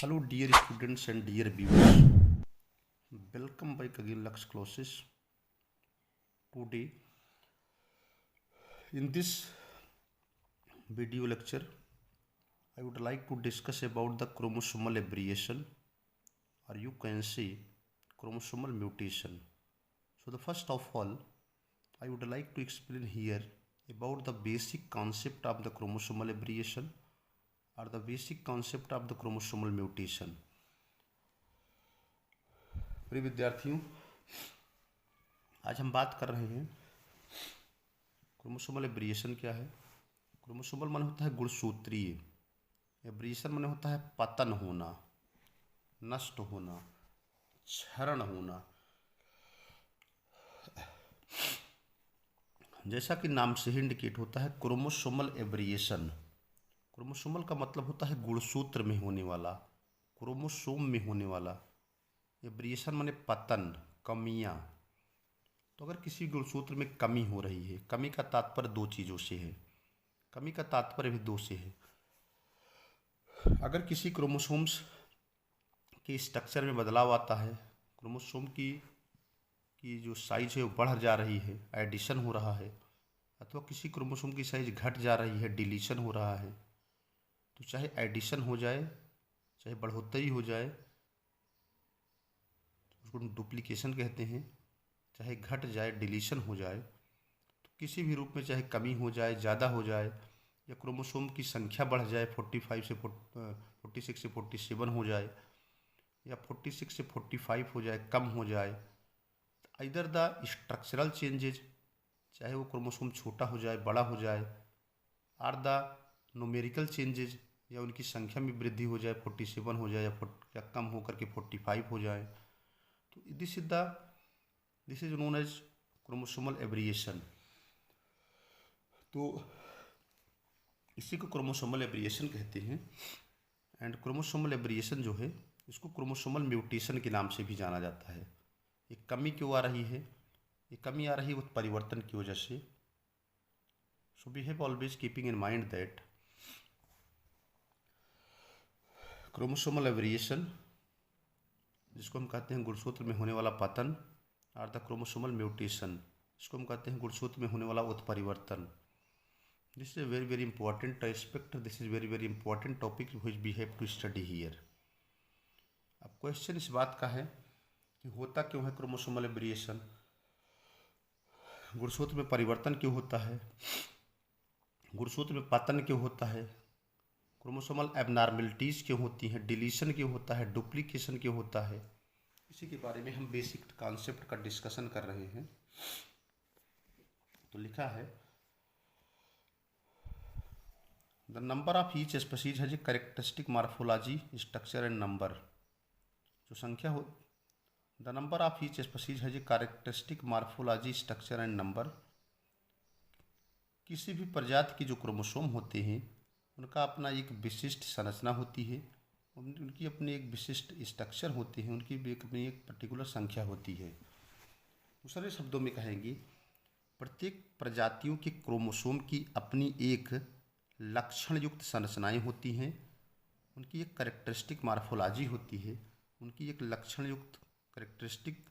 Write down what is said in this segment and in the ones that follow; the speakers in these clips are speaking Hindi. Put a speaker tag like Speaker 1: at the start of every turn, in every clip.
Speaker 1: Hello dear students and dear viewers, welcome back again Lux Classes. Today in this video lecture I would like to discuss about the chromosomal aberration, or you can say chromosomal mutation. So the first of all I would like to explain here about the basic concept of the chromosomal aberration or the basic concept of the chromosomal mutation. प्रिय विद्यार्थियों, आज हम बात कर रहे हैं क्रोमोसोमल एब्रिएशन क्या है। क्रोमोसोमल माने होता है गुणसूत्रीय, एब्रिएशन माने होता है पतन होना, नष्ट होना, क्षरण होना। जैसा कि नाम से ही इंडिकेट होता है क्रोमोसोमल एब्रिएशन। क्रोमोसोमल का मतलब होता है गुणसूत्र में होने वाला, क्रोमोसोम में होने वाला। एब्रिएशन माने पतन, कमियां। तो अगर किसी गुणसूत्र में कमी हो रही है, कमी का तात्पर्य दो चीज़ों से है, कमी का तात्पर्य भी दो से है। अगर किसी क्रोमोसोम्स के स्ट्रक्चर में बदलाव आता है, क्रोमोसोम की जो साइज है वो बढ़ जा रही है, एडिशन हो रहा है, अथवा किसी क्रोमोसोम की साइज घट जा रही है, डिलीशन हो रहा है, तो चाहे एडिशन हो जाए चाहे बढ़ोतरी हो जाए, उसको डुप्लीकेशन कहते हैं, चाहे घट जाए, डिलीशन हो जाए, तो किसी भी रूप में चाहे कमी हो जाए, ज़्यादा हो जाए, या क्रोमोसोम की संख्या बढ़ जाए, 46 से 47 हो जाए, या 46 से 45 हो जाए, कम हो जाए, इधर द स्ट्रक्चरल चेंजेज, चाहे वो क्रोमोसोम छोटा हो जाए, बड़ा हो जाए, आर द न्यूमेरिकल चेंजेज, या उनकी संख्या में वृद्धि हो जाए, 47 हो जाए या कम होकर के 45 हो जाए, तो this is known as chromosomal aberration. तो इसी को क्रोमोसोमल एब्रिएशन कहते हैं। एंड क्रोमोसोमल एब्रिएशन जो है, इसको क्रोमोसोमल म्यूटेशन के नाम से भी जाना जाता है। ये कमी क्यों आ रही है? ये कमी आ रही है उत्परिवर्तन की वजह से। So we have always keeping in mind that chromosomal aberration, जिसको हम कहते हैं गुणसूत्र में होने वाला पतन, और द क्रोमोसोमल म्यूटेशन, इसको हम कहते हैं गुणसूत्र में होने वाला उत्परिवर्तन। This is very very important aspect, this is very very important topic which we have to study here. अब क्वेश्चन इस बात का है कि होता क्यों है क्रोमोसोमल एब्रिएशन, गुणसूत्र में परिवर्तन क्यों होता है, गुणसूत्र में पतन क्यों होता है, क्रोमोसोमल एबनॉर्मलिटीज़ क्यों होती हैं, डिलीशन क्यों होता है, डुप्लीकेशन क्यों होता है। इसी के बारे में हम बेसिक कॉन्सेप्ट का डिस्कशन कर रहे हैं। तो लिखा है the number of each species has a characteristic morphology, structure and number. जो संख्या हो, the number of each species has a characteristic morphology, structure and number. किसी भी प्रजाति के जो क्रोमोसोम होते हैं उनका अपना एक विशिष्ट संरचना होती है, उनकी अपनी एक विशिष्ट स्ट्रक्चर होती है, उनकी भी अपनी एक पर्टिकुलर संख्या होती है। दूसरे शब्दों में कहेंगे, प्रत्येक प्रजातियों के क्रोमोसोम की अपनी एक लक्षण युक्त संरचनाएं होती हैं, उनकी एक कैरेक्टरिस्टिक मॉर्फोलॉजी होती है, उनकी एक लक्षण युक्त कैरेक्टरिस्टिक।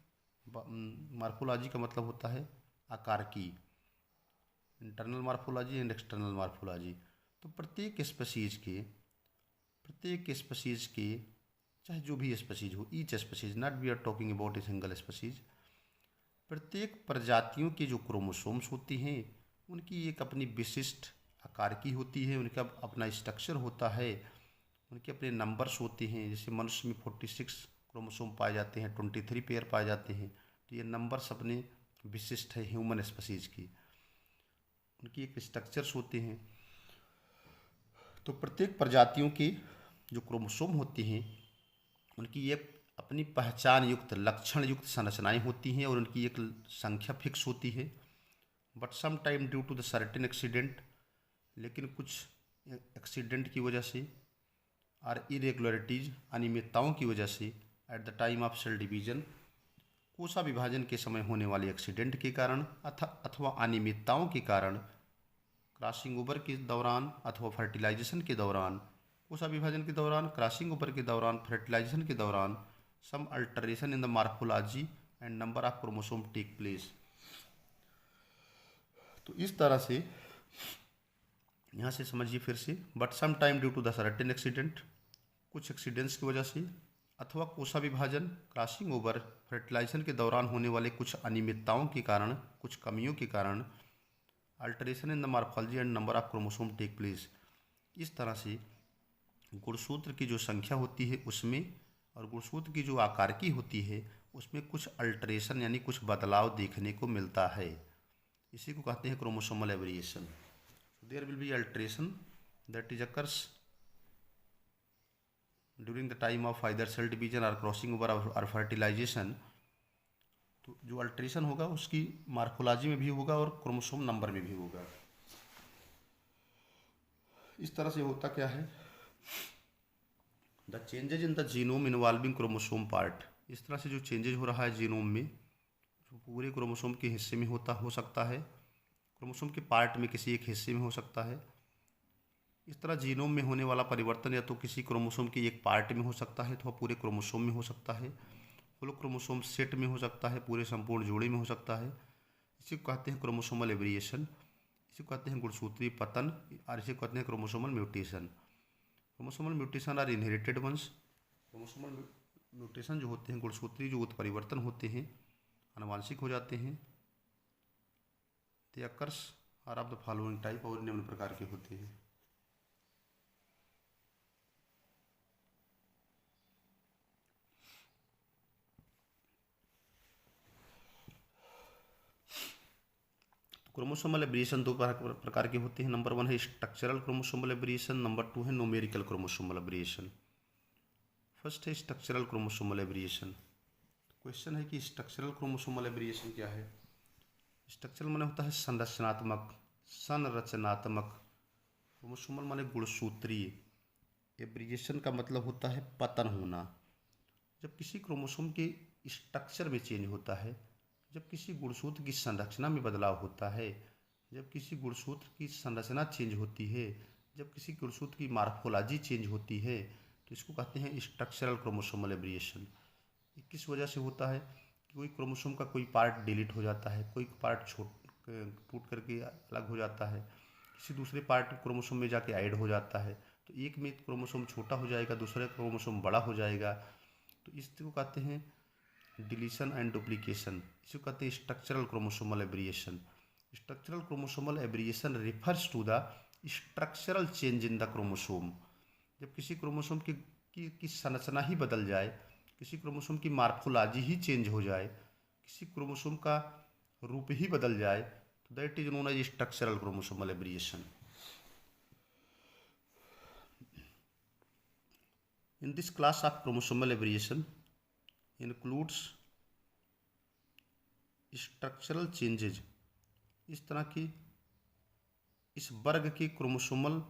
Speaker 1: मॉर्फोलॉजी का मतलब होता है आकार की, internal morphology and external morphology. तो प्रत्येक स्पीशीज के चाहे जो भी स्पीशीज हो, each species, not we are talking about a single species, प्रत्येक प्रजातियों के जो क्रोमोसोम्स होती हैं उनकी एक अपनी विशिष्ट आकार की होती है, उनका अपना स्ट्रक्चर होता है, उनके अपने नंबर्स होते हैं। जैसे मनुष्य में 46 क्रोमोसोम पाए जाते हैं, 23 पेयर पाए जाते हैं, तो ये नंबर्स अपने विशिष्ट है ह्यूमन स्पीशीज की, उनकी एक स्ट्रक्चर्स होते हैं। तो प्रत्येक प्रजातियों के जो क्रोमोसोम होते हैं उनकी एक अपनी पहचान युक्त, लक्षण युक्त संरचनाएं होती हैं, और उनकी एक संख्या फिक्स होती है। But some time due to the certain accident, लेकिन कुछ एक्सीडेंट की वजह से और इरेगुलरिटीज, अनियमितताओं की वजह से, at the time of cell division, कोशा विभाजन के समय होने वाले एक्सीडेंट के कारण अथवा अनियमितताओं के कारण, क्रॉसिंग ओवर के दौरान अथवा फर्टिलाइजेशन के दौरान कोशा विभाजन के दौरान, क्रॉसिंग ओवर के दौरान, फर्टिलाइजेशन के दौरान some alteration in the morphology and number of chromosome take place. तो इस तरह से यहाँ से समझिए फिर से, but some time due to the certain accident, कुछ एक्सीडेंट्स की वजह से, अथवा कोशा विभाजन, क्रॉसिंग ओवर, फर्टिलाइजेशन के दौरान होने वाले कुछ अनियमितताओं के कारण, कुछ कमियों के कारण, alteration in the morphology and number of chromosome take place, इस तरह से गुणसूत्र की जो संख्या होती है उसमें और गुणसूत्र की जो आकारकी होती है उसमें कुछ अल्टरेशन यानी कुछ बदलाव देखने को मिलता है। इसी को कहते हैं chromosomal aberration. There will be alteration that is occurs during the time of either cell division और क्रॉसिंग ओवर और फर्टिलाइजेशन। तो जो अल्टरेशन होगा उसकी मार्फोलॉजी में भी होगा और क्रोमोसोम नंबर में भी होगा। इस तरह से होता क्या है, the changes in the genome involving chromosome part, इस तरह से जो चेंजेज हो रहा है जीनोम में, जो पूरे क्रोमोसोम के हिस्से में हो सकता है, क्रोमोसोम के पार्ट में किसी एक हिस्से में हो सकता है। इस तरह जीनोम में होने वाला परिवर्तन या तो किसी क्रोमोसोम के एक पार्ट में हो सकता है अथवा पूरे क्रोमोसोम में हो सकता है, होल क्रोमोसोम सेट में हो सकता है, पूरे संपूर्ण जोड़े में हो सकता है। इसी को कहते हैं क्रोमोसोमल एवरिएशन, इसी को कहते हैं गुणसूत्रीय पतन और इसे कहते हैं chromosomal mutation. Chromosomal mutation are inherited ones, chromosomal mutation जो होते हैं, गुणसूत्रीय जो उत्परिवर्तन होते हैं, आनुवांशिक हो जाते हैं। They occurs are of the following type, और निम्न प्रकार के होते हैं। क्रोमोसोमल एब्रिएशन दो प्रकार के होते हैं। नंबर 1 है स्ट्रक्चरल क्रोमोसोमल एब्रिएशन, नंबर 2 है न्यूमेरिकल क्रोमोसोमल एब्रिएशन। फर्स्ट है स्ट्रक्चरल क्रोमोसोमल एब्रिएशन। क्वेश्चन है कि स्ट्रक्चरल क्रोमोसोमल एब्रिएशन क्या है। स्ट्रक्चरल माने होता है संरचनात्मक, क्रोमोसोमल माने गुणसूत्रीय, एब्रिएशन का मतलब होता है पतन होना। जब किसी क्रोमोसोम के स्ट्रक्चर में चेंज होता है, जब किसी गुणसूत्र की संरचना में बदलाव होता है, जब किसी गुणसूत्र की संरचना चेंज होती है, जब किसी गुणसूत्र की मार्फोलॉजी चेंज होती है, तो इसको कहते हैं स्ट्रक्चरल क्रोमोसोमल एब्रिएशन। किस वजह से होता है कि कोई क्रोमोसोम का कोई पार्ट डिलीट हो जाता है, कोई पार्ट टूट करके अलग हो जाता है, किसी दूसरे पार्ट क्रोमोसोम में जाके ऐड हो जाता है। तो एक में क्रोमोसोम छोटा हो जाएगा, दूसरा क्रोमोसोम बड़ा हो जाएगा। तो इसको कहते हैं डिलीशन एंड डुप्लीकेशन, इसको कहते हैं structural chromosomal aberration. Structural chromosomal aberration refers to the structural change in the chromosome. जब किसी क्रोमोसोम की संरचना ही बदल जाए, किसी क्रोमोसोम की मार्फोलॉजी ही चेंज हो जाए, किसी क्रोमोसोम का रूप ही बदल जाए, तो that is known as structural chromosomal aberration. In this class of chromosomal aberration includes structural changes, इस तरह की इस वर्ग के क्रोमोसोमल,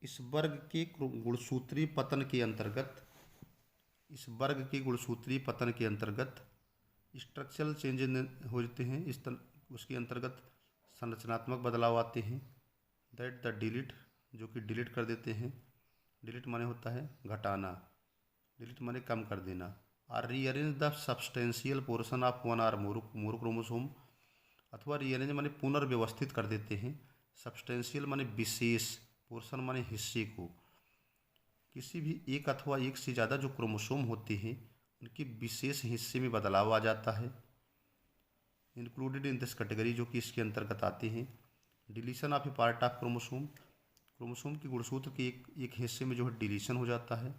Speaker 1: इस वर्ग के गुणसूत्रीय पतन के अंतर्गत, इस वर्ग के गुणसूत्रीय पतन के अंतर्गत स्ट्रक्चरल चेंजेस होते हैं। इस उसके अंतर्गत संरचनात्मक बदलाव आते हैं। दैट द डिलीट, जो कि डिलीट कर देते हैं। डिलीट माने होता है घटाना, डिलीट माने कम कर देना। Or rearrange the substantial portion of one or more chromosome, अथवा रीअरेंज माने पुनर्व्यवस्थित कर देते हैं। सब्सटेंशियल माने विशेष, पोर्शन माने हिस्से को। किसी भी एक अथवा एक से ज़्यादा जो क्रोमोसोम होते हैं उनके विशेष हिस्से में बदलाव आ जाता है। इंक्लूडेड इन दिस कैटेगरी, जो कि इसके अंतर्गत आते हैं। Deletion of A part of chromosome, chromosome की गुणसूत्र के एक हिस्से में जो है डिलीशन हो जाता है,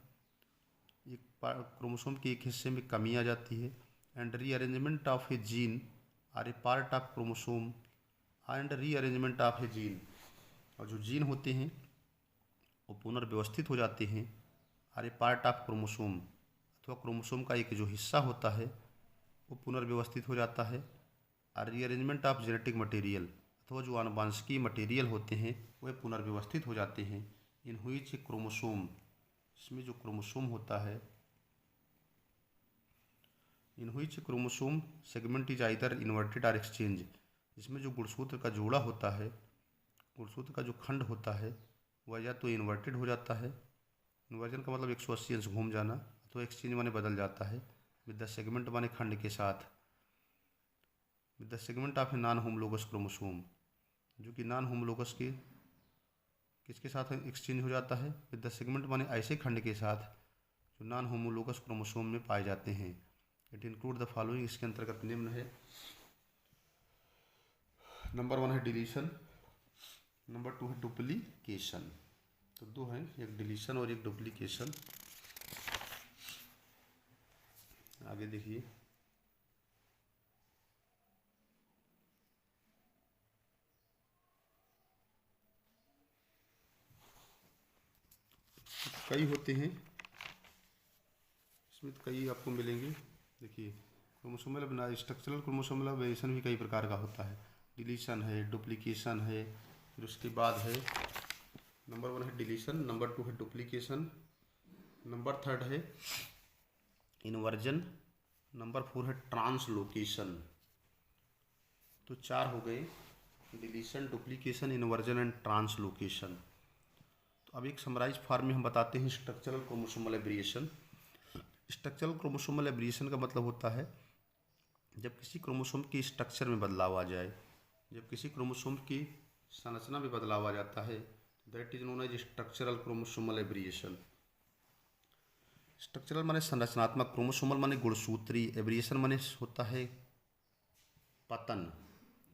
Speaker 1: एक क्रोमोसोम के एक हिस्से में कमी आ जाती है। And rearrangement of a gene or a part of chromosome, and rearrangement of a gene, और जो जीन होते हैं वो पुनर्व्यवस्थित हो जाते हैं। Or a part of chromosome, अथवा क्रोमोसोम का एक जो हिस्सा होता है वो पुनर्व्यवस्थित हो जाता है। Or rearrangement of genetic material, अथवा जो आनुवांशिकीय मटेरियल होते हैं वह पुनर्व्यवस्थित हो जाते हैं। इन व्हिच क्रोमोसोम, इसमें जो क्रोमोसोम होता है, in which chromosome segment is either inverted और एक्सचेंज, इसमें जो गुणसूत्र का जोड़ा होता है, गुणसूत्र का जो खंड होता है वह या तो इन्वर्टेड हो जाता है इन्वर्जन का मतलब 180 अंश घूम जाना, अथवा एक्सचेंज माने बदल जाता है। विद द सेगमेंट माने खंड के साथ, with the segment of a non homologous chromosome, जो कि नॉन होमोलोगस के किसके साथ एक्सचेंज हो जाता है, विद द सेगमेंट माने ऐसे खंड के साथ जो नॉन होमोलोगस क्रोमोसोम में पाए जाते हैं। इट इंक्लूड द फॉलोइंग, इसके अंतर्गत निम्न है। नंबर 1 है डिलीशन, नंबर 2 है डुप्लीकेशन। तो दो हैं, एक डिलीशन और एक डुप्लीकेशन। आगे देखिए, कई होते हैं इसमें, तो कई आपको मिलेंगे। देखिए, क्रोमोसोमल बना स्ट्रक्चरल क्रोमोसोमल वेरिएशन भी कई प्रकार का होता है। डिलीशन है, डुप्लीकेशन है, फिर उसके बाद है नंबर 1 है डिलीशन, नंबर 2 है डुप्लीकेशन, नंबर 3 है इन्वर्जन, नंबर 4 है ट्रांसलोकेशन। तो 4 हो गए, deletion, duplication, inversion and translocation. तो अब एक समराइज फॉर्म में हम बताते हैं structural chromosomal aberration. Structural chromosomal एब्रिएशन का मतलब होता है जब किसी क्रोमोसोम की स्ट्रक्चर में बदलाव आ जाए, जब किसी क्रोमोसोम की संरचना में बदलाव आ जाता है, that is known as structural chromosomal aberration. Structural माने संरचनात्मक, क्रोमोसोमल माने गुणसूत्री, एब्रिएशन माने होता है पतन।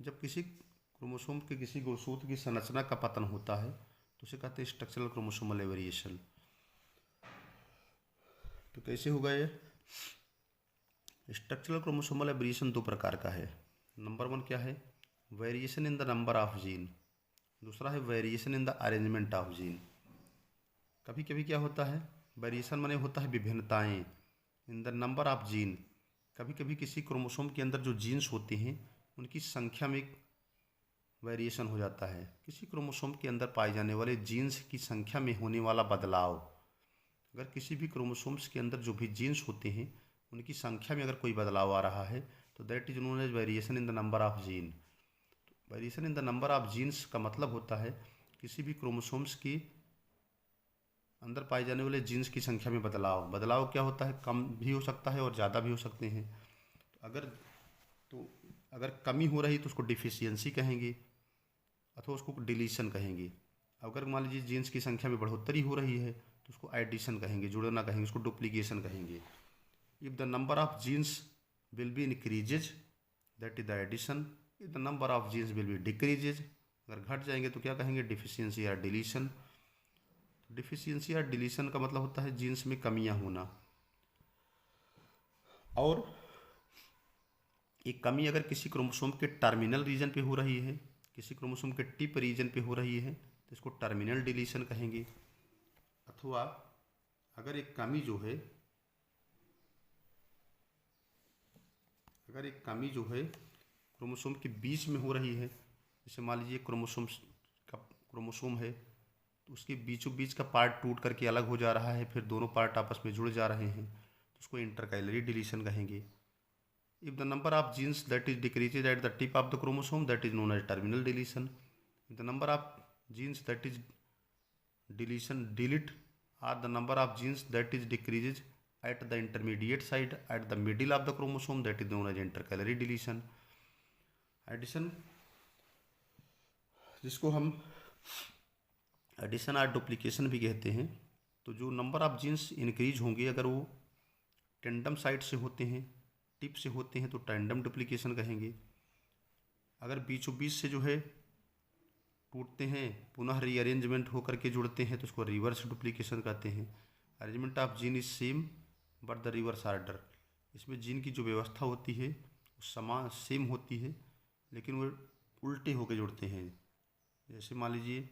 Speaker 1: जब किसी क्रोमोसोम के किसी गुणसूत्र की संरचना का पतन होता है तो उसे कहते हैं स्ट्रक्चरल क्रोमोसोमल एब्रिएशन। तो कैसे होगा ये? स्ट्रक्चरल क्रोमोसोमल एब्रिएशन दो प्रकार का है। नंबर 1 क्या है? Variation in the number of gene. दूसरा है variation in the arrangement of gene. कभी कभी क्या होता है, वेरिएशन माने होता है विभिन्नताएं, in the number of gene. कभी कभी किसी क्रोमोसोम के अंदर जो जीन्स होते हैं उनकी संख्या में वेरिएशन हो जाता है। किसी क्रोमोसोम के अंदर पाए जाने वाले जीन्स की संख्या में होने वाला बदलाव, अगर किसी भी क्रोमोसोम्स के अंदर जो भी जीन्स होते हैं उनकी संख्या में अगर कोई बदलाव आ रहा है तो that is known as variation in the number of gene. Variation in the number of genes का मतलब होता है किसी भी क्रोमोसोम्स की अंदर पाए जाने वाले जीन्स की संख्या में बदलाव। बदलाव क्या होता है, कम भी हो सकता है और ज़्यादा भी हो सकते हैं। तो अगर कमी हो रही तो उसको डिफिशियंसी कहेंगे अथवा उसको डिलीशन कहेंगे। अगर मान लीजिए जीन्स की संख्या में बढ़ोतरी हो रही है तो उसको एडिशन कहेंगे, जुड़ना कहेंगे, उसको डुप्लीकेशन कहेंगे। If the number of genes will be increases that is the addition, if the number of genes will be decreases, अगर घट जाएंगे तो क्या कहेंगे, डिफिशियंसी या डिलीशन। डिफिशियंसी या डिलीशन का मतलब होता है जीन्स में कमियां होना। और एक कमी अगर किसी क्रोमोसोम के टर्मिनल रीजन पे हो रही है, किसी क्रोमोसोम के टिप रीजन पे हो रही है तो इसको टर्मिनल डिलीशन कहेंगे। अथवा अगर एक कमी जो है क्रोमोसोम के बीच में हो रही है, जैसे मान लीजिए क्रोमोसोम है तो उसके बीचों बीच का पार्ट टूट करके अलग हो जा रहा है, फिर दोनों पार्ट आपस में जुड़ जा रहे हैं तो उसको इंटरकैलरी डिलीशन कहेंगे। If the number of genes that is decreases at the tip of the chromosome that is known as terminal deletion. If the number of genes that is delete or the number of genes that is decreases at the intermediate side at the middle of the chromosome that is known as intercalary deletion। Addition, जिसको हम एडिशन और डुप्लीकेशन भी कहते हैं। तो जो नंबर ऑफ जीन्स इंक्रीज होंगे अगर वो टेंडम साइड से होते हैं, टिप से होते हैं तो टेंडम डुप्लीकेशन कहेंगे। अगर बीचों बीच से जो है टूटते हैं पुनः रीअरेंजमेंट होकर के जुड़ते हैं तो उसको रिवर्स डुप्लीकेशन कहते हैं। Arrangement of gene is same but the reverse order. इसमें जीन की जो व्यवस्था होती है वो समान सेम होती है लेकिन वो उल्टे होकर जुड़ते हैं। जैसे मान लीजिए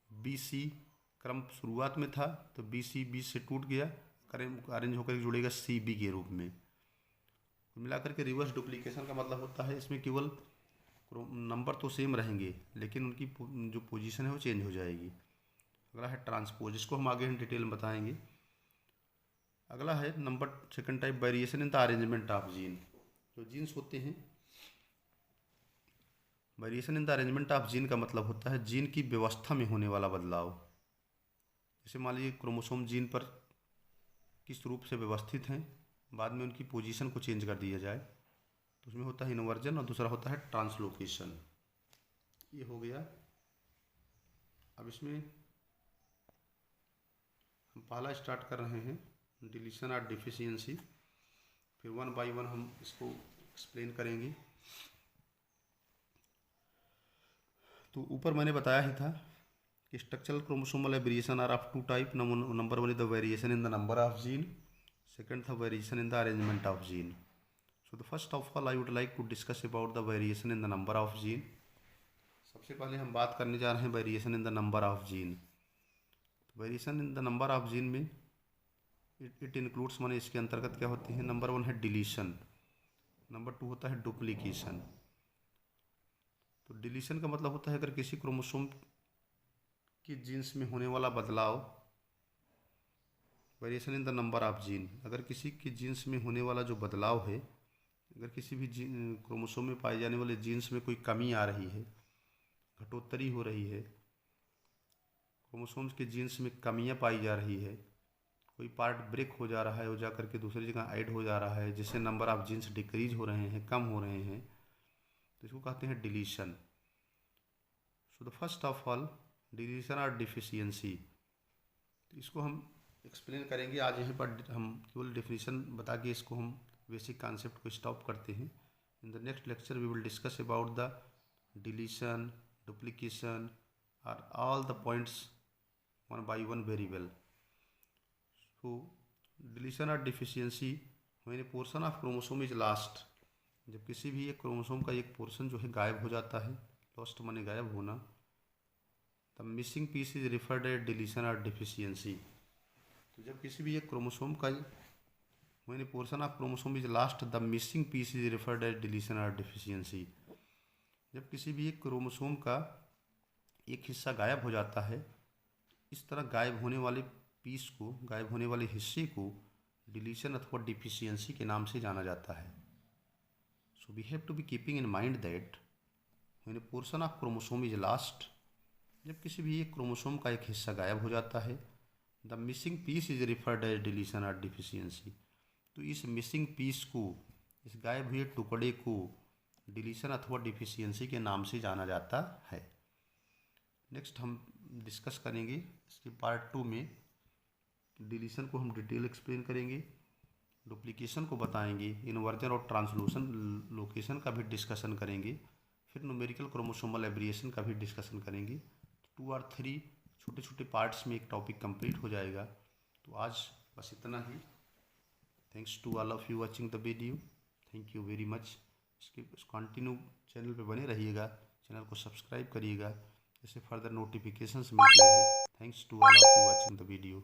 Speaker 1: BC क्रम शुरुआत में था तो BC बीच से टूट गया, अरेंज होकर जुड़ेगा CB के रूप में। मिलाकर के रिवर्स डुप्लीकेशन का मतलब होता है इसमें केवल नंबर तो सेम रहेंगे लेकिन उनकी जो पोजीशन है वो चेंज हो जाएगी। अगला है ट्रांसपोज, इसको हम आगे डिटेल में बताएंगे। अगला है number second type, variation in the arrangement of gene. जो जीन्स होते हैं, variation in the arrangement of gene का मतलब होता है जीन की व्यवस्था में होने वाला बदलाव। जैसे मान लीजिए क्रोमोसोम जीन पर किस रूप से व्यवस्थित हैं, बाद में उनकी पोजीशन को चेंज कर दिया जाए, तो उसमें होता है इन्वर्जन और दूसरा होता है ट्रांसलोकेशन। ये हो गया। अब इसमें हम पहला स्टार्ट कर रहे हैं, डिलीशन और डिफिशियंसी। फिर वन बाय वन हम इसको एक्सप्लेन करेंगे। तो ऊपर मैंने बताया ही था कि structural chromosomal variation are of two type. Number one is the variation in the number of gene, second the variation in the arrangement of gene. So the first of all I would like to discuss about the variation in the number of gene. सबसे पहले हम बात करने जा रहे हैं variation in the number of gene. Variation in the number of gene में इट इंक्लूड्स, माने इसके अंतर्गत क्या होते हैं। नंबर वन है डिलीशन, नंबर टू होता है डुप्लीकेशन। तो डिलीशन का मतलब होता है अगर किसी क्रोमोसोम की जीन्स में होने वाला बदलाव, variation in the number of gene, अगर किसी की जीन्स में होने वाला जो बदलाव है, अगर किसी भी क्रोमोसोम में पाए जाने वाले जीन्स में कोई कमी आ रही है, घटोत्तरी हो रही है, क्रोमोसोम्स के जीन्स में कमियां पाई जा रही है, कोई पार्ट ब्रेक हो जा रहा है, हो जा करके दूसरी जगह ऐड हो जा रहा है, जिससे नंबर ऑफ जीन्स डिक्रीज हो रहे हैं, कम हो रहे हैं, तो इसको कहते हैं deletion. So the first of all deletion और डिफिशियंसी, तो इसको हम एक्सप्लेन करेंगे। आज यहाँ पर हम केवल डेफिनेशन बता के इसको हम बेसिक कॉन्सेप्ट को स्टॉप करते हैं। In the next lecture we will discuss about the deletion, duplication और all the points one by one very well. तो डिलीशन और deficiency, when a portion of chromosome is lost, जब किसी भी एक क्रोमोसोम का एक पोर्शन जो है गायब हो जाता है, लॉस्ट माने गायब होना, the missing piece is referred as deletion और डिफिशियंसी। तो जब किसी भी एक क्रोमोसोम का, when a portion of chromosome is lost, the missing piece is referred as deletion और डिफिशियंसी। जब किसी भी एक क्रोमोसोम का एक हिस्सा गायब हो जाता है, इस तरह गायब होने वाले पीस को, गायब होने वाले हिस्से को डिलीशन अथवा डिफिशियंसी के नाम से जाना जाता है। So we have to be keeping in mind that when a portion of chromosome is lost, जब किसी भी एक क्रोमोसोम का एक हिस्सा गायब हो जाता है, the missing piece is referred as deletion और डिफिशियंसी। तो इस मिसिंग पीस को, इस गायब हुए टुकड़े को डिलीशन अथवा डिफिशियंसी के नाम से जाना जाता है। नेक्स्ट हम डिस्कस करेंगे इसके पार्ट टू में। डिलीशन को हम डिटेल एक्सप्लेन करेंगे, डुप्लीकेशन को बताएंगे, इन्वर्जन और ट्रांसलोशन लोकेशन का भी डिस्कशन करेंगे, फिर न्यूमेरिकल क्रोमोसोमल एब्रिएशन का भी डिस्कशन करेंगे। 2 और 3 छोटे छोटे पार्ट्स में एक टॉपिक कंप्लीट हो जाएगा। तो आज बस इतना ही। Thanks to all of you watching the video, thank you very much. इसके कंटिन्यू चैनल पे बने रहिएगा, चैनल को सब्सक्राइब करिएगा, इससे फर्दर नोटिफिकेशंस मिलते रहे। Thanks to all of you watching the video.